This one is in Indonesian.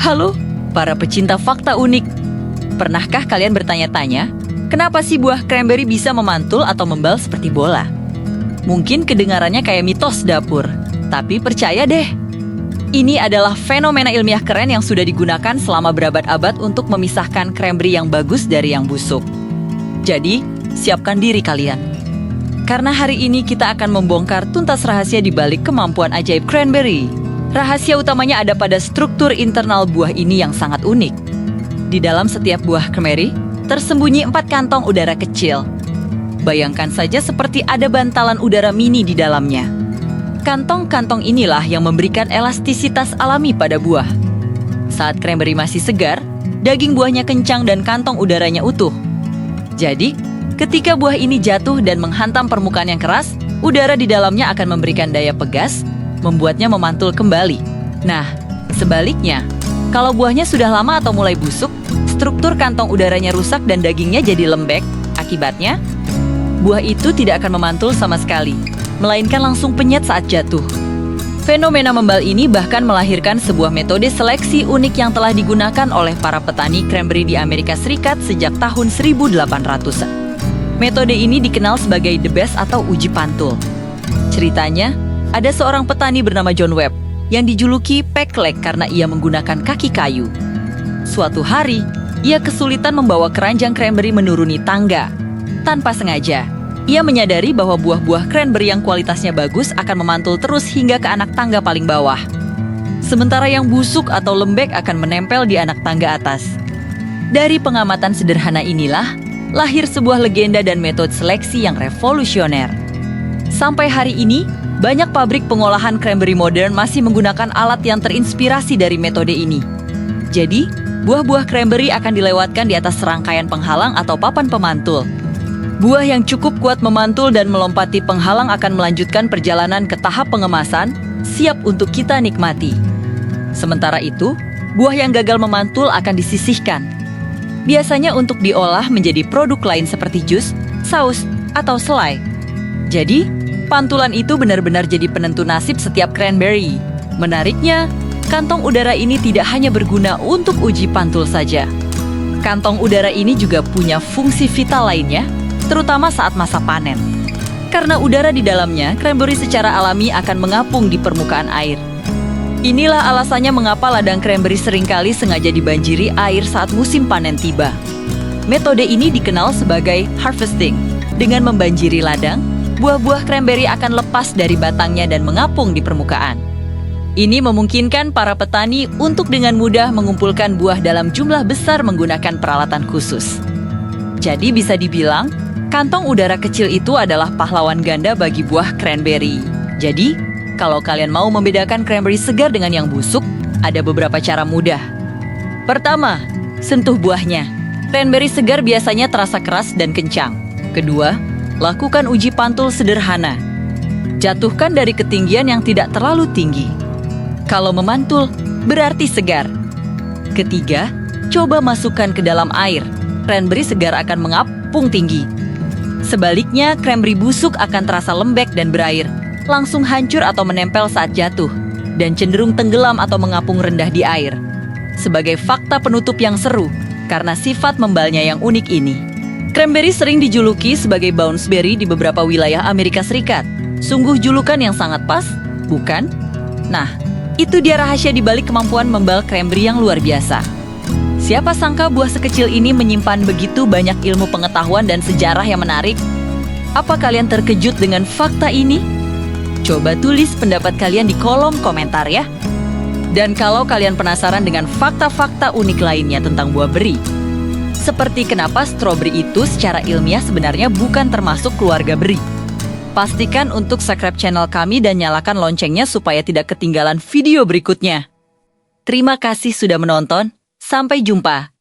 Halo, para pecinta fakta unik. Pernahkah kalian bertanya-tanya, kenapa sih buah cranberry bisa memantul atau membal seperti bola? Mungkin kedengarannya kayak mitos dapur, tapi percaya deh. Ini adalah fenomena ilmiah keren yang sudah digunakan selama berabad-abad untuk memisahkan cranberry yang bagus dari yang busuk. Jadi, siapkan diri kalian. Karena hari ini kita akan membongkar tuntas rahasia di balik kemampuan ajaib cranberry. Rahasia utamanya ada pada struktur internal buah ini yang sangat unik. Di dalam setiap buah cranberry, tersembunyi 4 kantong udara kecil. Bayangkan saja seperti ada bantalan udara mini di dalamnya. Kantong-kantong inilah yang memberikan elastisitas alami pada buah. Saat cranberry masih segar, daging buahnya kencang dan kantong udaranya utuh. Jadi, ketika buah ini jatuh dan menghantam permukaan yang keras, udara di dalamnya akan memberikan daya pegas, membuatnya memantul kembali. Nah, sebaliknya, kalau buahnya sudah lama atau mulai busuk, struktur kantong udaranya rusak dan dagingnya jadi lembek. Akibatnya, buah itu tidak akan memantul sama sekali, melainkan langsung penyet saat jatuh. Fenomena membal ini bahkan melahirkan sebuah metode seleksi unik yang telah digunakan oleh para petani cranberry di Amerika Serikat sejak tahun 1800-an. Metode ini dikenal sebagai the best atau uji pantul. Ceritanya, ada seorang petani bernama John Webb yang dijuluki Packleg karena ia menggunakan kaki kayu. Suatu hari, ia kesulitan membawa keranjang cranberry menuruni tangga. Tanpa sengaja, ia menyadari bahwa buah-buah cranberry yang kualitasnya bagus akan memantul terus hingga ke anak tangga paling bawah. Sementara yang busuk atau lembek akan menempel di anak tangga atas. Dari pengamatan sederhana inilah, lahir sebuah legenda dan metode seleksi yang revolusioner. Sampai hari ini, banyak pabrik pengolahan cranberry modern masih menggunakan alat yang terinspirasi dari metode ini. Jadi, buah-buah cranberry akan dilewatkan di atas serangkaian penghalang atau papan pemantul. Buah yang cukup kuat memantul dan melompati penghalang akan melanjutkan perjalanan ke tahap pengemasan, siap untuk kita nikmati. Sementara itu, buah yang gagal memantul akan disisihkan. Biasanya untuk diolah menjadi produk lain seperti jus, saus, atau selai. Jadi, pantulan itu benar-benar jadi penentu nasib setiap cranberry. Menariknya, kantong udara ini tidak hanya berguna untuk uji pantul saja. Kantong udara ini juga punya fungsi vital lainnya, terutama saat masa panen. Karena udara di dalamnya, cranberry secara alami akan mengapung di permukaan air. Inilah alasannya mengapa ladang cranberry seringkali sengaja dibanjiri air saat musim panen tiba. Metode ini dikenal sebagai harvesting. Dengan membanjiri ladang, buah-buah cranberry akan lepas dari batangnya dan mengapung di permukaan. Ini memungkinkan para petani untuk dengan mudah mengumpulkan buah dalam jumlah besar menggunakan peralatan khusus. Jadi bisa dibilang, kantong udara kecil itu adalah pahlawan ganda bagi buah cranberry. Jadi, kalau kalian mau membedakan cranberry segar dengan yang busuk, ada beberapa cara mudah. Pertama, sentuh buahnya. Cranberry segar biasanya terasa keras dan kencang. Kedua, lakukan uji pantul sederhana. Jatuhkan dari ketinggian yang tidak terlalu tinggi. Kalau memantul, berarti segar. Ketiga, coba masukkan ke dalam air. Cranberry segar akan mengapung tinggi. Sebaliknya, cranberry busuk akan terasa lembek dan berair, langsung hancur atau menempel saat jatuh, dan cenderung tenggelam atau mengapung rendah di air. Sebagai fakta penutup yang seru, karena sifat membalnya yang unik ini. Cranberry sering dijuluki sebagai bounceberry di beberapa wilayah Amerika Serikat. Sungguh julukan yang sangat pas, bukan? Nah, itu dia rahasia di balik kemampuan membal cranberry yang luar biasa. Siapa sangka buah sekecil ini menyimpan begitu banyak ilmu pengetahuan dan sejarah yang menarik? Apa kalian terkejut dengan fakta ini? Coba tulis pendapat kalian di kolom komentar ya. Dan kalau kalian penasaran dengan fakta-fakta unik lainnya tentang buah beri, seperti kenapa stroberi itu secara ilmiah sebenarnya bukan termasuk keluarga beri. Pastikan untuk subscribe channel kami dan nyalakan loncengnya supaya tidak ketinggalan video berikutnya. Terima kasih sudah menonton. Sampai jumpa.